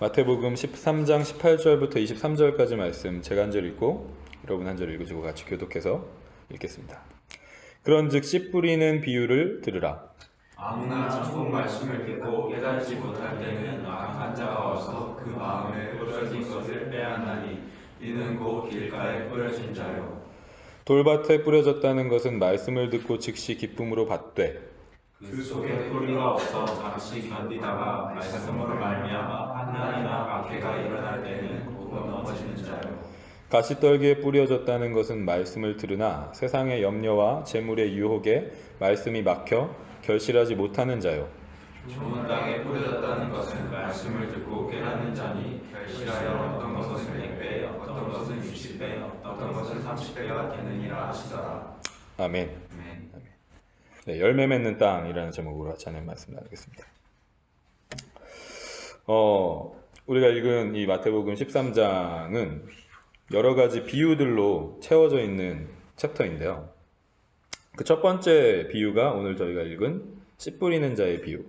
마태복음 13장 18절부터 23절까지 말씀 제가 한 절 읽고 여러분 한 절 읽으시고 같이 교독해서 읽겠습니다. 그런즉 씨 뿌리는 비유를 들으라. 아무나 천국 말씀을 듣고 깨닫지 못할 때는 악한 자가 와서 그 마음에 뿌려진 것을 빼앗나니 이는 곧 길가에 뿌려진 자요. 돌밭에 뿌려졌다는 것은 말씀을 듣고 즉시 기쁨으로 받되 그 속에 뿌리가 없어 잠시 견디다가 말씀으로 말미암아 한난이나 악해가 일어날 때는 곧 넘어지는 자요. 가시떨기에 뿌려졌다는 것은 말씀을 들으나 세상의 염려와 재물의 유혹에 말씀이 막혀 결실하지 못하는 자요. 좋은 땅에 뿌려졌다는 것은 말씀을 듣고 깨닫는 자니 결실하여 어떤 것은 100배, 어떤 것은 60배, 어떤 것은 30배가 되느니라 하시더라. 아멘. 아멘. 네, 열매 맺는 땅이라는 제목으로 같이 하나님 말씀 나누겠습니다. 우리가 읽은 이 마태복음 13장은 여러 가지 비유들로 채워져 있는 챕터인데요. 그 첫 번째 비유가 오늘 저희가 읽은 씨 뿌리는 자의 비유,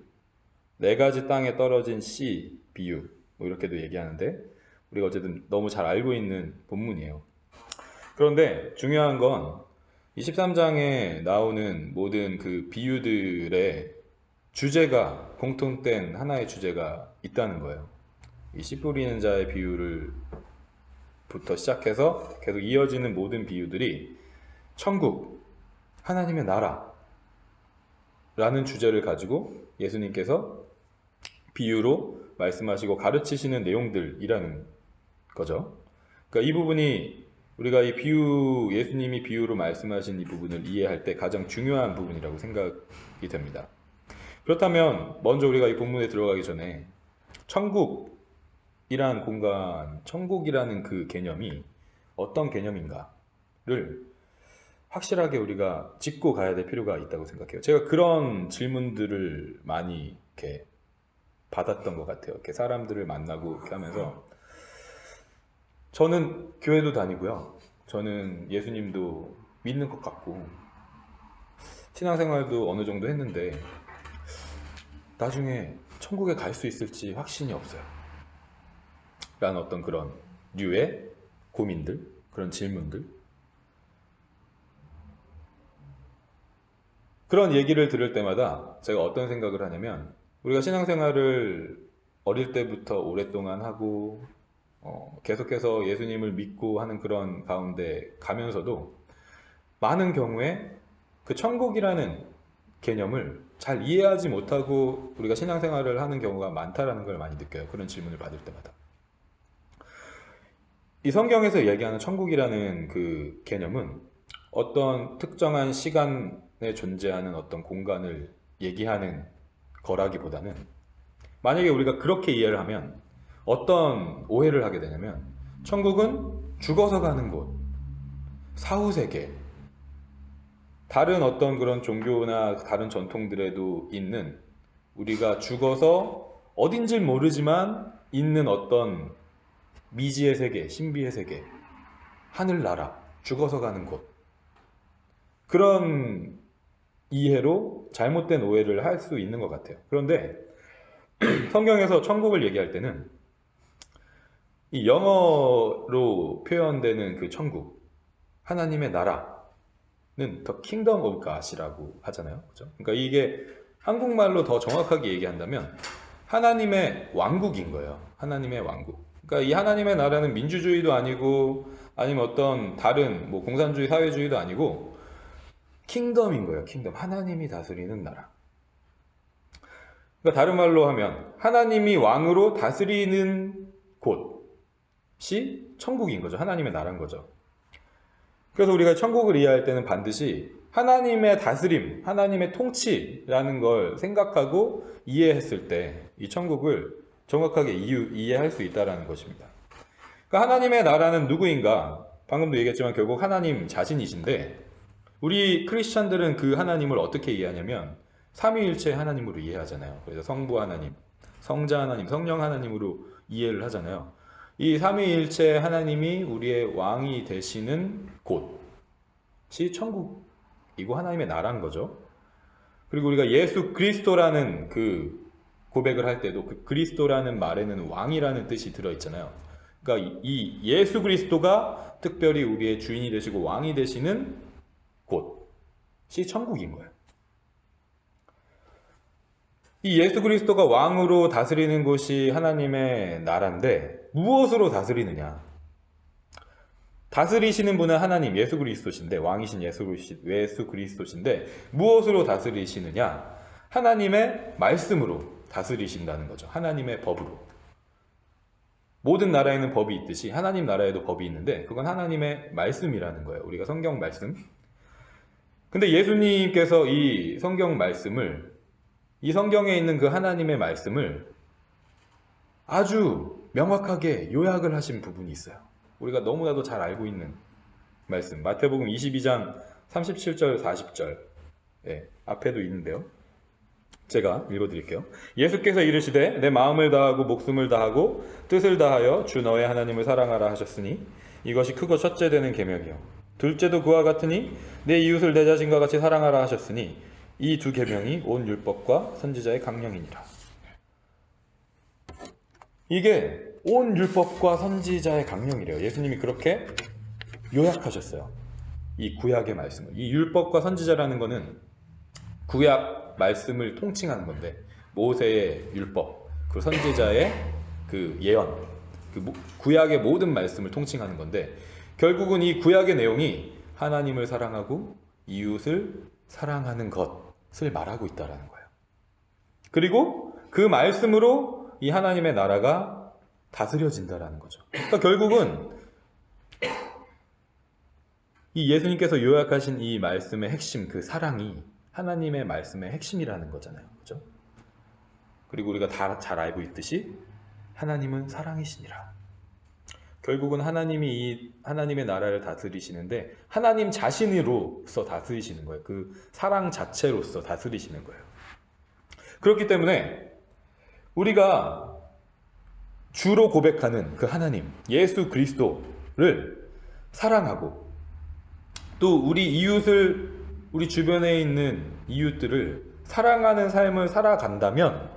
4가지 땅에 떨어진 씨 비유, 뭐 이렇게도 얘기하는데 우리가 어쨌든 너무 잘 알고 있는 본문이에요. 그런데 중요한 건 23장에 나오는 모든 그 비유들의 주제가 공통된 하나의 주제가 있다는 거예요. 이 씨 뿌리는 자의 비유를 부터 시작해서 계속 이어지는 모든 비유들이 천국, 하나님의 나라 라는 주제를 가지고 예수님께서 비유로 말씀하시고 가르치시는 내용들이라는 거죠. 그러니까 이 부분이 우리가 이 비유, 예수님이 비유로 말씀하신 이 부분을 이해할 때 가장 중요한 부분이라고 생각이 됩니다. 그렇다면 먼저 우리가 이 본문에 들어가기 전에 천국이라는 공간, 천국이라는 그 개념이 어떤 개념인가를 확실하게 우리가 짚고 가야 될 필요가 있다고 생각해요. 제가 그런 질문들을 많이 이렇게 받았던 것 같아요. 이렇게 사람들을 만나고 이렇게 하면서 저는 교회도 다니고요. 저는 예수님도 믿는 것 같고 신앙생활도 어느 정도 했는데 나중에 천국에 갈 수 있을지 확신이 없어요. 라는 어떤 그런 류의 고민들, 그런 질문들. 그런 얘기를 들을 때마다 제가 어떤 생각을 하냐면 우리가 신앙생활을 어릴 때부터 오랫동안 하고 계속해서 예수님을 믿고 하는 그런 가운데 가면서도 많은 경우에 그 천국이라는 개념을 잘 이해하지 못하고 우리가 신앙생활을 하는 경우가 많다라는 걸 많이 느껴요. 그런 질문을 받을 때마다. 이 성경에서 얘기하는 천국이라는 그 개념은 어떤 특정한 시간에 존재하는 어떤 공간을 얘기하는 거라기보다는 만약에 우리가 그렇게 이해를 하면 어떤 오해를 하게 되냐면 천국은 죽어서 가는 곳, 사후세계, 다른 어떤 그런 종교나 다른 전통들에도 있는 우리가 죽어서 어딘지 모르지만 있는 어떤 미지의 세계, 신비의 세계, 하늘나라, 죽어서 가는 곳, 그런 이해로 잘못된 오해를 할 수 있는 것 같아요. 그런데 성경에서 천국을 얘기할 때는 이 영어로 표현되는 그 천국, 하나님의 나라는 The Kingdom of God이라고 하잖아요. 그죠? 그러니까 이게 한국말로 더 정확하게 얘기한다면 하나님의 왕국인 거예요. 하나님의 왕국. 그러니까 이 하나님의 나라는 민주주의도 아니고 아니면 어떤 다른 뭐 공산주의, 사회주의도 아니고 킹덤인 거예요. 킹덤. 하나님이 다스리는 나라. 그러니까 다른 말로 하면 하나님이 왕으로 다스리는 곳이 천국인 거죠. 하나님의 나라인 거죠. 그래서 우리가 천국을 이해할 때는 반드시 하나님의 다스림, 하나님의 통치라는 걸 생각하고 이해했을 때 이 천국을 정확하게 이해할 수 있다는 것입니다. 그러니까 하나님의 나라는 누구인가? 방금도 얘기했지만 결국 하나님 자신이신데 우리 크리스찬들은 그 하나님을 어떻게 이해하냐면 삼위일체 하나님으로 이해하잖아요. 그래서 성부 하나님, 성자 하나님, 성령 하나님으로 이해를 하잖아요. 이 삼위일체 하나님이 우리의 왕이 되시는 곳이 천국이고 하나님의 나라인 거죠. 그리고 우리가 예수 그리스도라는 그 고백을 할 때도 그 그리스도라는 말에는 왕이라는 뜻이 들어있잖아요. 그러니까 이 예수 그리스도가 특별히 우리의 주인이 되시고 왕이 되시는 곳이 천국인 거예요. 이 예수 그리스도가 왕으로 다스리는 곳이 하나님의 나라인데 무엇으로 다스리느냐? 다스리시는 분은 하나님 예수 그리스도신데, 왕이신 예수 그리스도신데 무엇으로 다스리시느냐? 하나님의 말씀으로 다스리신다는 거죠. 하나님의 법으로. 모든 나라에는 법이 있듯이 하나님 나라에도 법이 있는데 그건 하나님의 말씀이라는 거예요. 우리가 성경 말씀. 근데 예수님께서 이 성경 말씀을, 이 성경에 있는 그 하나님의 말씀을 아주 명확하게 요약을 하신 부분이 있어요. 우리가 너무나도 잘 알고 있는 말씀, 마태복음 22장 37절 40절 앞에도 있는데요. 제가 읽어드릴게요. 예수께서 이르시되 내 마음을 다하고 목숨을 다하고 뜻을 다하여 주 너의 하나님을 사랑하라 하셨으니 이것이 크고 첫째 되는 계명이요 둘째도 그와 같으니 내 이웃을 내 자신과 같이 사랑하라 하셨으니 이 두 계명이 온 율법과 선지자의 강령이니라. 이게 온 율법과 선지자의 강령이래요. 예수님이 그렇게 요약하셨어요. 이 구약의 말씀을. 이 율법과 선지자라는 거는 구약 말씀을 통칭하는 건데, 모세의 율법, 그 선지자의 그 예언, 그 구약의 모든 말씀을 통칭하는 건데, 결국은 이 구약의 내용이 하나님을 사랑하고 이웃을 사랑하는 것을 말하고 있다는 거예요. 그리고 그 말씀으로 이 하나님의 나라가 다스려진다라는 거죠. 그러니까 결국은 이 예수님께서 요약하신 이 말씀의 핵심, 그 사랑이 하나님의 말씀의 핵심이라는 거잖아요. 그죠? 그리고 우리가 다 잘 알고 있듯이 하나님은 사랑이시니라. 결국은 하나님이 이 하나님의 나라를 다스리시는데 하나님 자신으로서 다스리시는 거예요. 그 사랑 자체로서 다스리시는 거예요. 그렇기 때문에 우리가 주로 고백하는 그 하나님, 예수 그리스도를 사랑하고 또 우리 이웃을, 우리 주변에 있는 이웃들을 사랑하는 삶을 살아간다면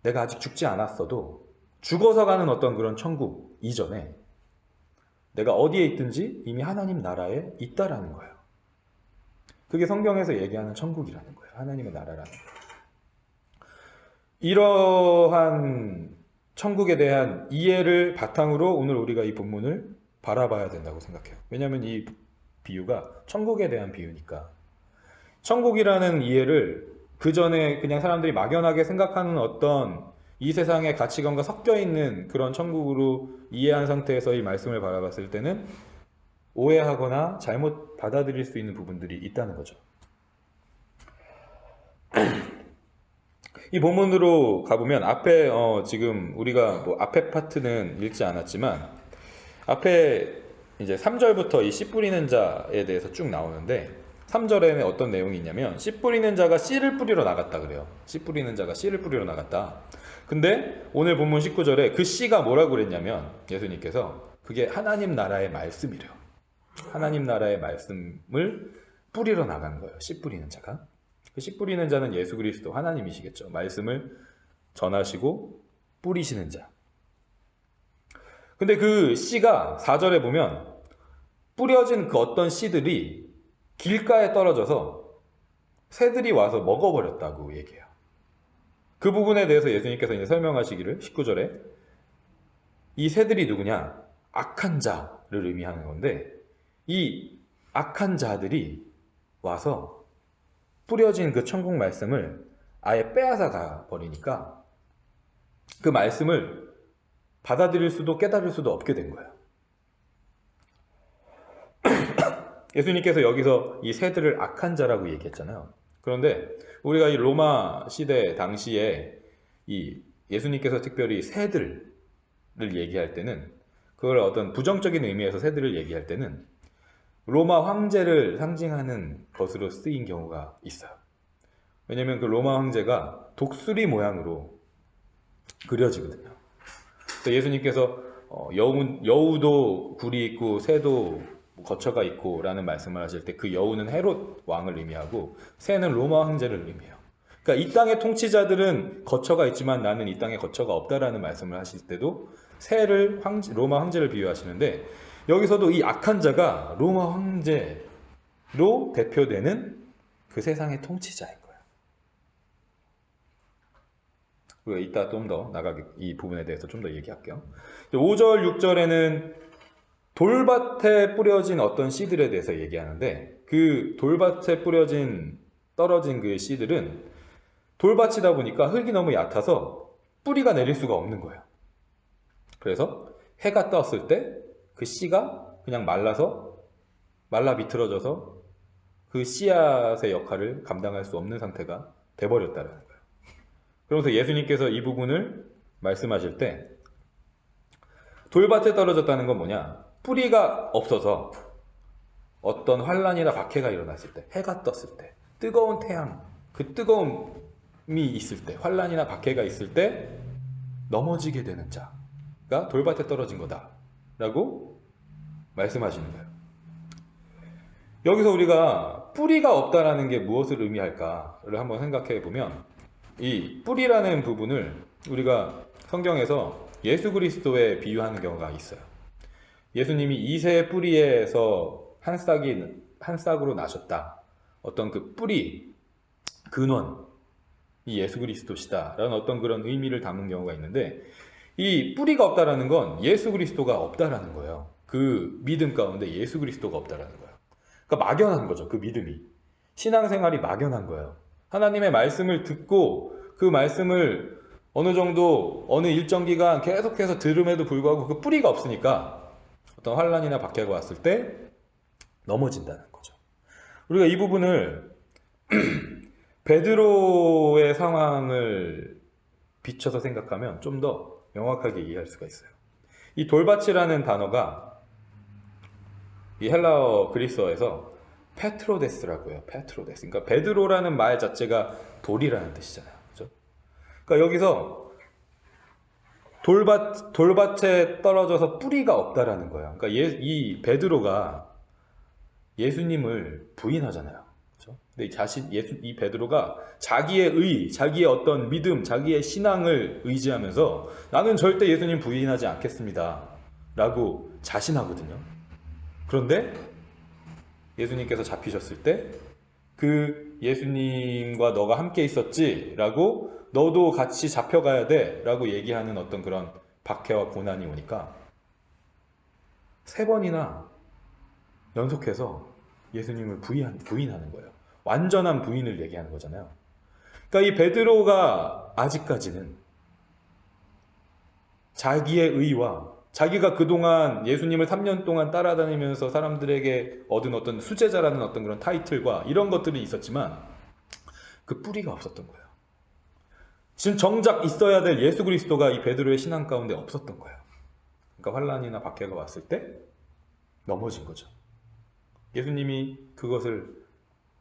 내가 아직 죽지 않았어도 죽어서 가는 어떤 그런 천국 이전에 내가 어디에 있든지 이미 하나님 나라에 있다라는 거예요. 그게 성경에서 얘기하는 천국이라는 거예요. 하나님의 나라라는 거예요. 이러한 천국에 대한 이해를 바탕으로 오늘 우리가 이 본문을 바라봐야 된다고 생각해요. 왜냐하면 이 비유가 천국에 대한 비유니까. 천국이라는 이해를 그 전에 그냥 사람들이 막연하게 생각하는 어떤 이 세상의 가치관과 섞여 있는 그런 천국으로 이해한 상태에서 이 말씀을 바라봤을 때는 오해하거나 잘못 받아들일 수 있는 부분들이 있다는 거죠. 이 본문으로 가보면 앞에 지금 우리가 뭐 앞에 파트는 읽지 않았지만 앞에 이제 3절부터 이 씨 뿌리는 자에 대해서 쭉 나오는데 3절에는 어떤 내용이 있냐면 씨 뿌리는 자가 씨를 뿌리러 나갔다 그래요. 씨 뿌리는 자가 씨를 뿌리러 나갔다. 근데 오늘 본문 19절에 그 씨가 뭐라고 그랬냐면 예수님께서 그게 하나님 나라의 말씀이래요. 하나님 나라의 말씀을 뿌리러 나간 거예요. 씨 뿌리는 자가. 그 씨 뿌리는 자는 예수 그리스도 하나님이시겠죠. 말씀을 전하시고 뿌리시는 자. 근데 그 씨가 4절에 보면 뿌려진 그 어떤 씨들이 길가에 떨어져서 새들이 와서 먹어버렸다고 얘기해요. 그 부분에 대해서 예수님께서 이제 설명하시기를 19절에 이 새들이 누구냐? 악한 자를 의미하는 건데 이 악한 자들이 와서 뿌려진 그 천국 말씀을 아예 빼앗아 가버리니까 그 말씀을 받아들일 수도 깨달을 수도 없게 된 거예요. 예수님께서 여기서 이 새들을 악한 자라고 얘기했잖아요. 그런데 우리가 이 로마 시대 당시에 이 예수님께서 특별히 새들을 얘기할 때는 그걸 어떤 부정적인 의미에서 새들을 얘기할 때는 로마 황제를 상징하는 것으로 쓰인 경우가 있어요. 왜냐하면 그 로마 황제가 독수리 모양으로 그려지거든요. 예수님께서 여우도 굴이 있고 새도 거처가 있고 라는 말씀을 하실 때 그 여우는 헤롯 왕을 의미하고 새는 로마 황제를 의미해요. 그러니까 이 땅의 통치자들은 거처가 있지만 나는 이 땅에 거처가 없다라는 말씀을 하실 때도 새를 로마 황제를 비유하시는데 여기서도 이 악한 자가 로마 황제로 대표되는 그 세상의 통치자인 거예요. 우리가 이따 좀 더 이 부분에 대해서 좀 더 얘기할게요. 5절, 6절에는 돌밭에 뿌려진 어떤 씨들에 대해서 얘기하는데 그 돌밭에 떨어진 그 씨들은 돌밭이다 보니까 흙이 너무 얕아서 뿌리가 내릴 수가 없는 거예요. 그래서 해가 떴을 때 그 씨가 그냥 말라 비틀어져서 그 씨앗의 역할을 감당할 수 없는 상태가 돼버렸다는 거예요. 그러면서 예수님께서 이 부분을 말씀하실 때 돌밭에 떨어졌다는 건 뭐냐? 뿌리가 없어서 어떤 환란이나 박해가 일어났을 때, 해가 떴을 때, 뜨거운 태양, 그 뜨거움이 있을 때, 환란이나 박해가 있을 때 넘어지게 되는 자가 돌밭에 떨어진 거다라고 말씀하시는 거예요. 여기서 우리가 뿌리가 없다라는 게 무엇을 의미할까를 한번 생각해 보면 이 뿌리라는 부분을 우리가 성경에서 예수 그리스도에 비유하는 경우가 있어요. 예수님이 이새 뿌리에서 한 싹으로 나셨다. 어떤 그 뿌리, 근원이 예수 그리스도시다라는 어떤 그런 의미를 담은 경우가 있는데 이 뿌리가 없다라는 건 예수 그리스도가 없다라는 거예요. 그 믿음 가운데 예수 그리스도가 없다라는 거예요. 그러니까 막연한 거죠. 그 믿음이. 신앙생활이 막연한 거예요. 하나님의 말씀을 듣고 그 말씀을 어느 정도 어느 일정 기간 계속해서 들음에도 불구하고 그 뿌리가 없으니까 어떤 환란이나 박해가 왔을 때 넘어진다는 거죠. 우리가 이 부분을 베드로의 상황을 비춰서 생각하면 좀 더 명확하게 이해할 수가 있어요. 이 돌밭이라는 단어가 이 헬라어 그리스어에서 페트로데스라고 해요. 페트로데스. 그러니까 베드로라는 말 자체가 돌이라는 뜻이잖아요. 그죠? 그러니까 여기서 돌밭에 떨어져서 뿌리가 없다라는 거예요. 그러니까 이 베드로가 예수님을 부인하잖아요. 그죠? 근데 이 베드로가 자기의 어떤 믿음, 자기의 신앙을 의지하면서 나는 절대 예수님 부인하지 않겠습니다. 라고 자신하거든요. 그런데 예수님께서 잡히셨을 때 그 예수님과 너가 함께 있었지? 라고 너도 같이 잡혀가야 돼? 라고 얘기하는 어떤 그런 박해와 고난이 오니까 3번이나 연속해서 예수님을 부인하는 거예요. 완전한 부인을 얘기하는 거잖아요. 그러니까 이 베드로가 아직까지는 자기의 의와 자기가 그동안 예수님을 3년 동안 따라다니면서 사람들에게 얻은 어떤 수제자라는 어떤 그런 타이틀과 이런 것들이 있었지만 그 뿌리가 없었던 거예요. 지금 정작 있어야 될 예수 그리스도가 이 베드로의 신앙 가운데 없었던 거예요. 그러니까 환란이나 박해가 왔을 때 넘어진 거죠. 예수님이 그것을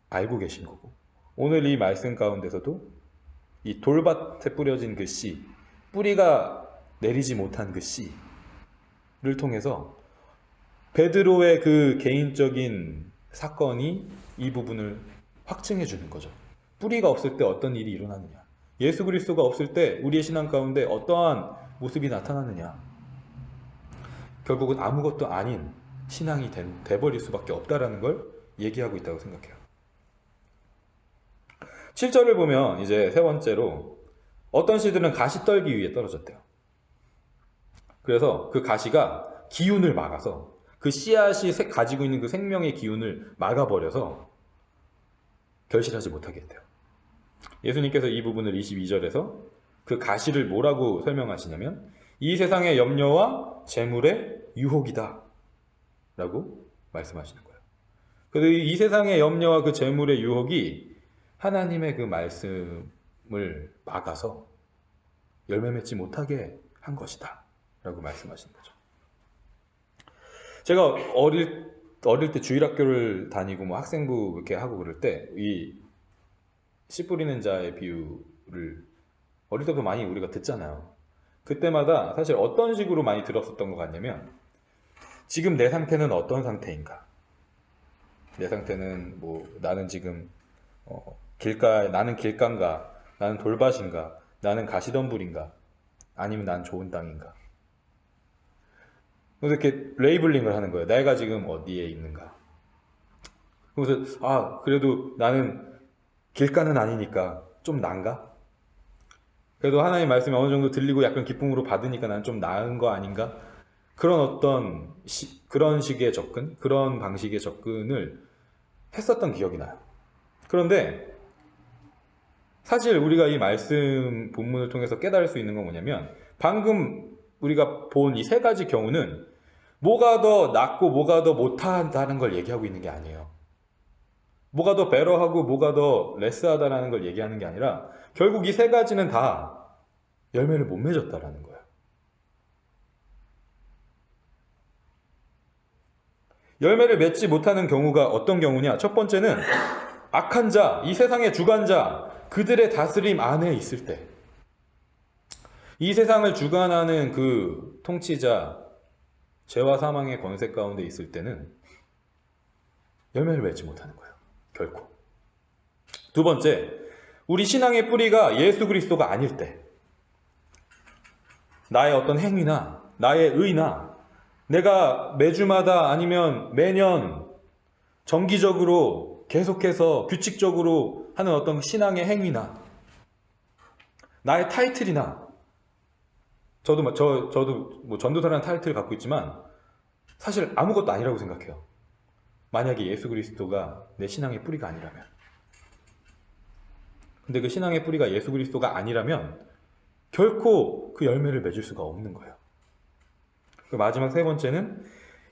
알고 계신 거고 오늘 이 말씀 가운데서도 이 돌밭에 뿌려진 그 씨, 뿌리가 내리지 못한 그 씨를 통해서 베드로의 그 개인적인 사건이 이 부분을 확증해 주는 거죠. 뿌리가 없을 때 어떤 일이 일어나느냐, 예수 그리스도가 없을 때 우리의 신앙 가운데 어떠한 모습이 나타나느냐, 결국은 아무것도 아닌 신앙이 돼버릴 수밖에 없다라는 걸 얘기하고 있다고 생각해요. 7절을 보면 이제 세 번째로 어떤 씨들은 가시떨기 위에 떨어졌대요. 그래서 그 가시가 기운을 막아서 그 씨앗이 가지고 있는 그 생명의 기운을 막아버려서 결실하지 못하게 했대요. 예수님께서 이 부분을 22절에서 그 가시를 뭐라고 설명하시냐면 이 세상의 염려와 재물의 유혹이다 라고 말씀하시는 거예요. 그래서 이 세상의 염려와 그 재물의 유혹이 하나님의 그 말씀을 막아서 열매 맺지 못하게 한 것이다 라고 말씀하시는 거죠. 제가 어릴 때 주일학교를 다니고 뭐 학생부 이렇게 하고 그럴 때 이 씨 뿌리는 자의 비유를 어릴 때부터 많이 우리가 듣잖아요. 그때마다 사실 어떤 식으로 많이 들었었던 것 같냐면 지금 내 상태는 어떤 상태인가? 내 상태는 뭐 나는 지금 나는 길가인가? 나는 돌밭인가? 나는 가시덤불인가? 아니면 난 좋은 땅인가? 그래서 이렇게 레이블링을 하는 거예요. 내가 지금 어디에 있는가? 그래서 그래도 나는 길가는 아니니까 좀 나은가? 그래도 하나님 말씀이 어느 정도 들리고 약간 기쁨으로 받으니까 나는 좀 나은 거 아닌가? 그런 그런 식의 접근, 그런 방식의 접근을 했었던 기억이 나요. 그런데 사실 우리가 이 말씀 본문을 통해서 깨달을 수 있는 건 뭐냐면, 방금 우리가 본 이 세 가지 경우는 뭐가 더 낫고 뭐가 더 못하다는 걸 얘기하고 있는 게 아니에요. 뭐가 더 베러하고 뭐가 더 레스하다라는 걸 얘기하는 게 아니라, 결국 이 세 가지는 다 열매를 못 맺었다라는 거예요. 열매를 맺지 못하는 경우가 어떤 경우냐? 첫 번째는 악한 자, 이 세상의 주관자, 그들의 다스림 안에 있을 때, 이 세상을 주관하는 그 통치자, 죄와 사망의 권세 가운데 있을 때는 열매를 맺지 못하는 거예요. 결코. 두 번째, 우리 신앙의 뿌리가 예수 그리스도가 아닐 때, 나의 어떤 행위나 나의 의나 내가 매주마다 아니면 매년 정기적으로 계속해서 규칙적으로 하는 어떤 신앙의 행위나 나의 타이틀이나, 저도 뭐 전도사라는 타이틀을 갖고 있지만 사실 아무것도 아니라고 생각해요. 만약에 예수 그리스도가 내 신앙의 뿌리가 아니라면. 근데 그 신앙의 뿌리가 예수 그리스도가 아니라면 결코 그 열매를 맺을 수가 없는 거예요. 마지막 세 번째는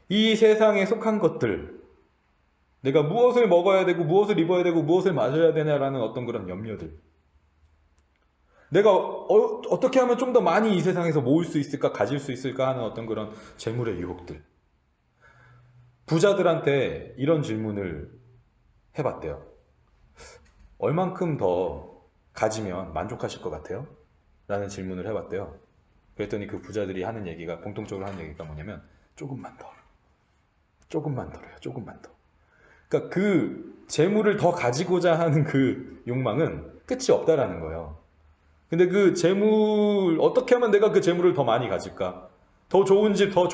이 세상에 속한 것들, 내가 무엇을 먹어야 되고 무엇을 입어야 되고 무엇을 마셔야 되냐라는 어떤 그런 염려들, 내가 어떻게 하면 좀 더 많이 이 세상에서 모을 수 있을까, 가질 수 있을까 하는 어떤 그런 재물의 유혹들. 부자들한테 이런 질문을 해봤대요. 얼만큼 더 가지면 만족하실 것 같아요? 라는 질문을 해봤대요. 그랬더니 그 부자들이 하는 얘기가, 공통적으로 하는 얘기가 뭐냐면, 조금만 더. 조금만 더래요. 조금만 더. 그러니까 그 재물을 더 가지고자 하는 그 욕망은 끝이 없다라는 거예요. 근데 그 재물, 어떻게 하면 내가 그 재물을 더 많이 가질까? 더 좋은 집, 더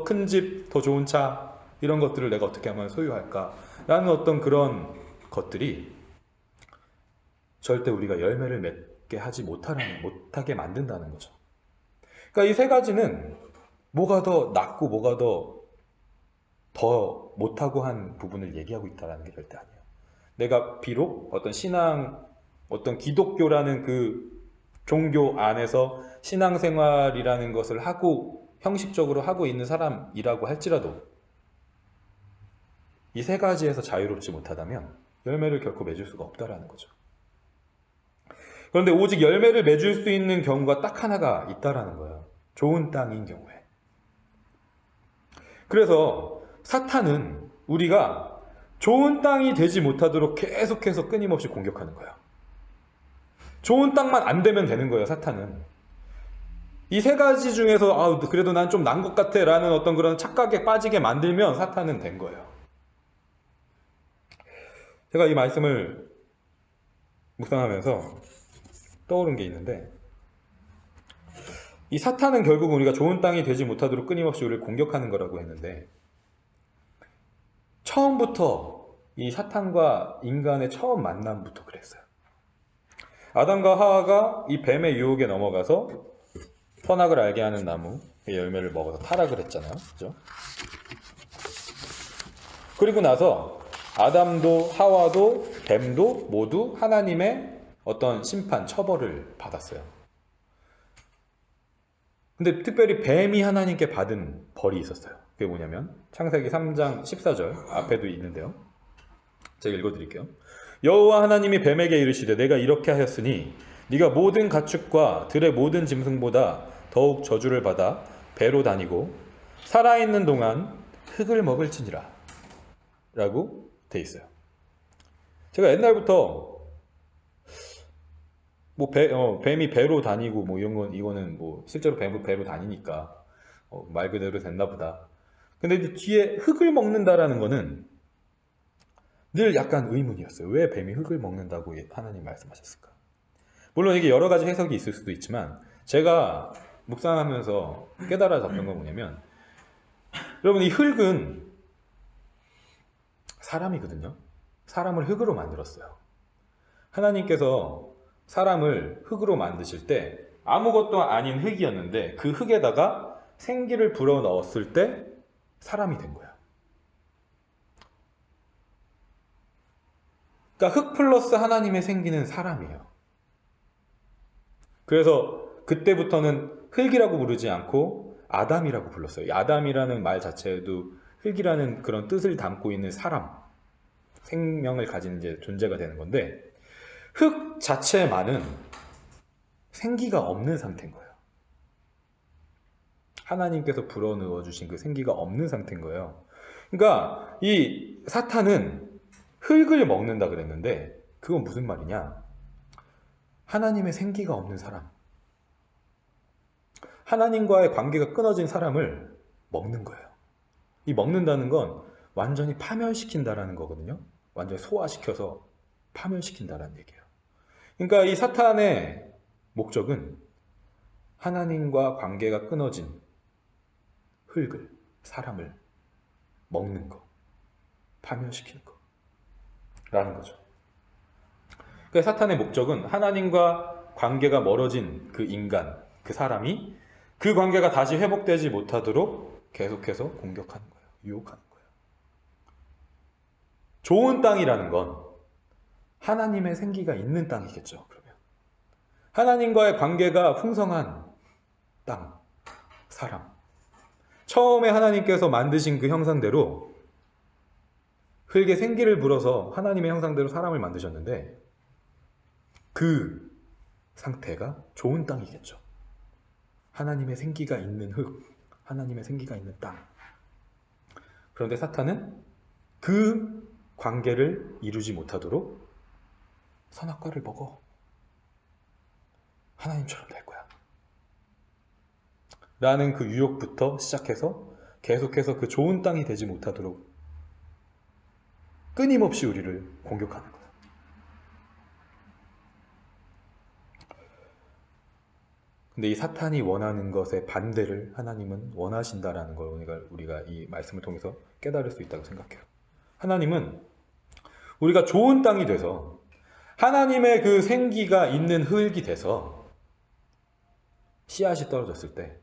큰 집, 더 좋은 차, 이런 것들을 내가 어떻게 하면 소유할까? 라는 어떤 그런 것들이 절대 우리가 열매를 맺게 하지 못하게 만든다는 거죠. 그러니까 이 세 가지는 뭐가 더 낫고 뭐가 더 못하고 한 부분을 얘기하고 있다는 게 절대 아니에요. 내가 비록 어떤 신앙, 어떤 기독교라는 그 종교 안에서 신앙생활이라는 것을 하고 형식적으로 하고 있는 사람이라고 할지라도 이 세 가지에서 자유롭지 못하다면 열매를 결코 맺을 수가 없다라는 거죠. 그런데 오직 열매를 맺을 수 있는 경우가 딱 하나가 있다라는 거예요. 좋은 땅인 경우에. 그래서 사탄은 우리가 좋은 땅이 되지 못하도록 계속해서 끊임없이 공격하는 거예요. 좋은 땅만 안 되면 되는 거예요, 사탄은. 이 세 가지 중에서 그래도 난 좀 난 것 같아 라는 어떤 그런 착각에 빠지게 만들면 사탄은 된 거예요. 제가 이 말씀을 묵상하면서 떠오른 게 있는데, 이 사탄은 결국 우리가 좋은 땅이 되지 못하도록 끊임없이 우리를 공격하는 거라고 했는데, 처음부터 이 사탄과 인간의 처음 만남부터 그랬어요. 아담과 하와가 이 뱀의 유혹에 넘어가서 선악을 알게 하는 나무의 열매를 먹어서 타락을 했잖아요. 그죠? 그리고 나서 아담도 하와도 뱀도 모두 하나님의 어떤 심판, 처벌을 받았어요. 근데 특별히 뱀이 하나님께 받은 벌이 있었어요. 그게 뭐냐면 창세기 3장 14절 앞에도 있는데요. 제가 읽어드릴게요. 여호와 하나님이 뱀에게 이르시되 내가 이렇게 하였으니 네가 모든 가축과 들의 모든 짐승보다 더욱 저주를 받아 배로 다니고 살아있는 동안 흙을 먹을지니라 라고 돼 있어요. 제가 옛날부터 뭐 뱀이 배로 다니고 뭐 이거는 뭐 실제로 뱀이 배로 다니니까 말 그대로 됐나 보다. 근데 이제 뒤에 흙을 먹는다라는 거는 늘 약간 의문이었어요. 왜 뱀이 흙을 먹는다고 하나님 말씀하셨을까? 물론 이게 여러 가지 해석이 있을 수도 있지만 제가 묵상하면서 깨달아 잡는 건 뭐냐면 여러분 이 흙은 사람이거든요. 사람을 흙으로 만들었어요. 하나님께서 사람을 흙으로 만드실 때 아무것도 아닌 흙이었는데 그 흙에다가 생기를 불어 넣었을 때 사람이 된 거야. 그러니까 흙 플러스 하나님의 생기는 사람이에요. 그래서 그때부터는 흙이라고 부르지 않고 아담이라고 불렀어요. 아담이라는 말 자체도 흙이라는 그런 뜻을 담고 있는 사람, 생명을 가진 이제 존재가 되는 건데 흙 자체만은 생기가 없는 상태인 거예요. 하나님께서 불어넣어 주신 그 생기가 없는 상태인 거예요. 그러니까 이 사탄은 흙을 먹는다 그랬는데 그건 무슨 말이냐? 하나님의 생기가 없는 사람, 하나님과의 관계가 끊어진 사람을 먹는 거예요. 이 먹는다는 건 완전히 파멸시킨다라는 거거든요. 완전히 소화시켜서 파멸시킨다라는 얘기예요. 그러니까 이 사탄의 목적은 하나님과 관계가 끊어진 흙을, 사람을 먹는 거, 파멸시키는 거라는 거죠. 그러니까 사탄의 목적은 하나님과 관계가 멀어진 그 인간, 그 사람이 그 관계가 다시 회복되지 못하도록 계속해서 공격하는 거예요. 유혹하는 거예요. 좋은 땅이라는 건 하나님의 생기가 있는 땅이겠죠. 그러면 하나님과의 관계가 풍성한 땅, 사람. 처음에 하나님께서 만드신 그 형상대로 흙에 생기를 불어서 하나님의 형상대로 사람을 만드셨는데 그 상태가 좋은 땅이겠죠. 하나님의 생기가 있는 흙, 하나님의 생기가 있는 땅. 그런데 사탄은 그 관계를 이루지 못하도록 선악과를 먹어. 하나님처럼 될 거야. 라는 그 유혹부터 시작해서 계속해서 그 좋은 땅이 되지 못하도록 끊임없이 우리를 공격하는 거야. 근데 이 사탄이 원하는 것의 반대를 하나님은 원하신다라는 걸 우리가 이 말씀을 통해서 깨달을 수 있다고 생각해요. 하나님은 우리가 좋은 땅이 돼서 하나님의 그 생기가 있는 흙이 돼서 씨앗이 떨어졌을 때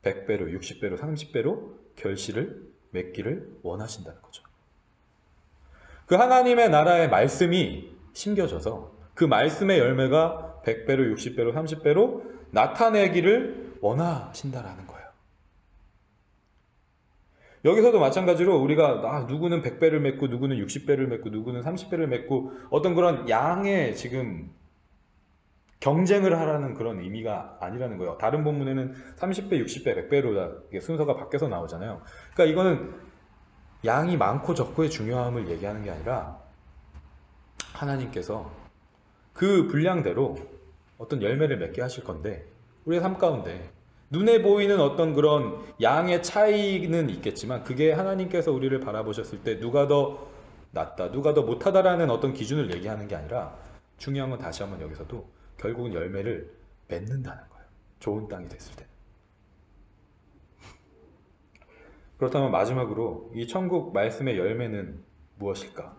100배로, 60배로, 30배로 결실을 맺기를 원하신다는 거죠. 그 하나님의 나라의 말씀이 심겨져서 그 말씀의 열매가 100배로, 60배로, 30배로 나타내기를 원하신다라는 거예요. 여기서도 마찬가지로 우리가 누구는 100배를 맺고 누구는 60배를 맺고 누구는 30배를 맺고 어떤 그런 양의 지금 경쟁을 하라는 그런 의미가 아니라는 거예요. 다른 본문에는 30배, 60배, 100배로 순서가 바뀌어서 나오잖아요. 그러니까 이거는 양이 많고 적고의 중요함을 얘기하는 게 아니라 하나님께서 그 분량대로 어떤 열매를 맺게 하실 건데 우리의 삶 가운데 눈에 보이는 어떤 그런 양의 차이는 있겠지만 그게 하나님께서 우리를 바라보셨을 때 누가 더 낫다, 누가 더 못하다라는 어떤 기준을 얘기하는 게 아니라 중요한 건 다시 한번 여기서도 결국은 열매를 맺는다는 거예요. 좋은 땅이 됐을 때. 그렇다면 마지막으로 이 천국 말씀의 열매는 무엇일까?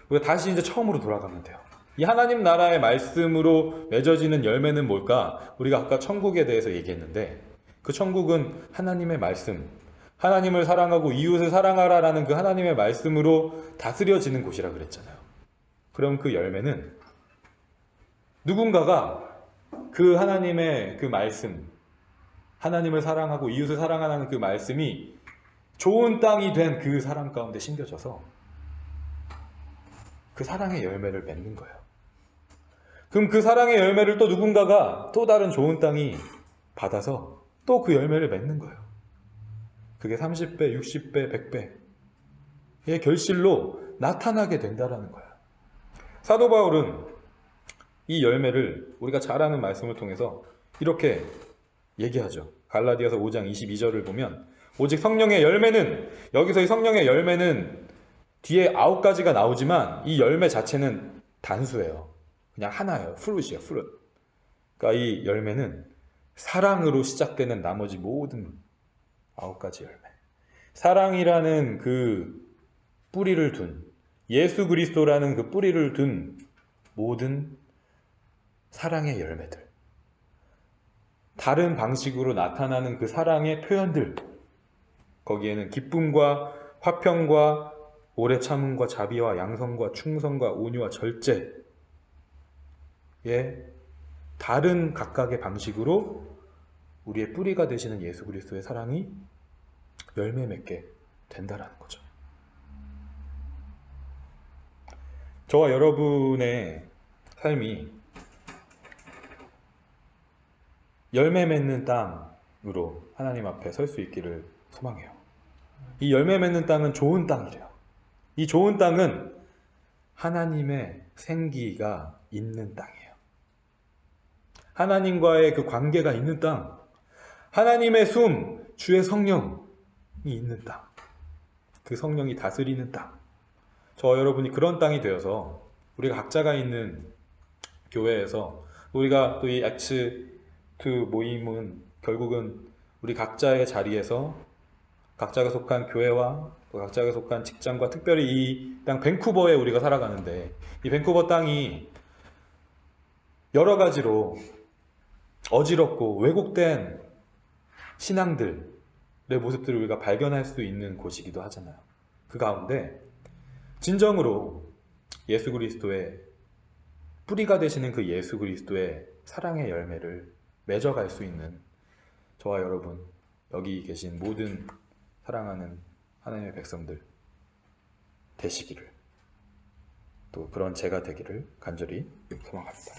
우리가 다시 이제 처음으로 돌아가면 돼요. 이 하나님 나라의 말씀으로 맺어지는 열매는 뭘까? 우리가 아까 천국에 대해서 얘기했는데 그 천국은 하나님의 말씀, 하나님을 사랑하고 이웃을 사랑하라라는 그 하나님의 말씀으로 다스려지는 곳이라 그랬잖아요. 그럼 그 열매는 누군가가 그 하나님의 그 말씀, 하나님을 사랑하고 이웃을 사랑하라는 그 말씀이 좋은 땅이 된 그 사람 가운데 심겨져서 그 사랑의 열매를 맺는 거예요. 그럼 그 사랑의 열매를 또 누군가가 또 다른 좋은 땅이 받아서 또 그 열매를 맺는 거예요. 그게 30배, 60배, 100배의 결실로 나타나게 된다는 거예요. 사도 바울은 이 열매를 우리가 잘 아는 말씀을 통해서 이렇게 얘기하죠. 갈라디아서 5장 22절을 보면 오직 성령의 열매는, 여기서 이 성령의 열매는 뒤에 9가지가 나오지만 이 열매 자체는 단수예요. 그냥 하나예요. 프루트이에요. 프루트. 그러니까 이 열매는 사랑으로 시작되는 나머지 모든 9가지 열매. 사랑이라는 그 뿌리를 둔, 예수 그리스도라는 그 뿌리를 둔 모든 사랑의 열매들. 다른 방식으로 나타나는 그 사랑의 표현들. 거기에는 기쁨과 화평과 오래 참음과 자비와 양성과 충성과 온유와 절제의 다른 각각의 방식으로 우리의 뿌리가 되시는 예수 그리스도의 사랑이 열매 맺게 된다라는 거죠. 저와 여러분의 삶이 열매 맺는 땅으로 하나님 앞에 설 수 있기를 소망해요. 이 열매 맺는 땅은 좋은 땅이래요. 이 좋은 땅은 하나님의 생기가 있는 땅이에요. 하나님과의 그 관계가 있는 땅, 하나님의 숨, 주의 성령이 있는 땅, 그 성령이 다스리는 땅. 저와 여러분이 그런 땅이 되어서 우리가 각자가 있는 교회에서 우리가 또 이 액츠 그 모임은 결국은 우리 각자의 자리에서 각자가 속한 교회와 또 각자가 속한 직장과 특별히 이 땅 밴쿠버에 우리가 살아가는데 이 밴쿠버 땅이 여러 가지로 어지럽고 왜곡된 신앙들의 모습들을 우리가 발견할 수 있는 곳이기도 하잖아요. 그 가운데 진정으로 예수 그리스도의 뿌리가 되시는 그 예수 그리스도의 사랑의 열매를 맺어갈 수 있는 저와 여러분, 여기 계신 모든 사랑하는 하나님의 백성들 되시기를, 또 그런 제가 되기를 간절히 소망합니다.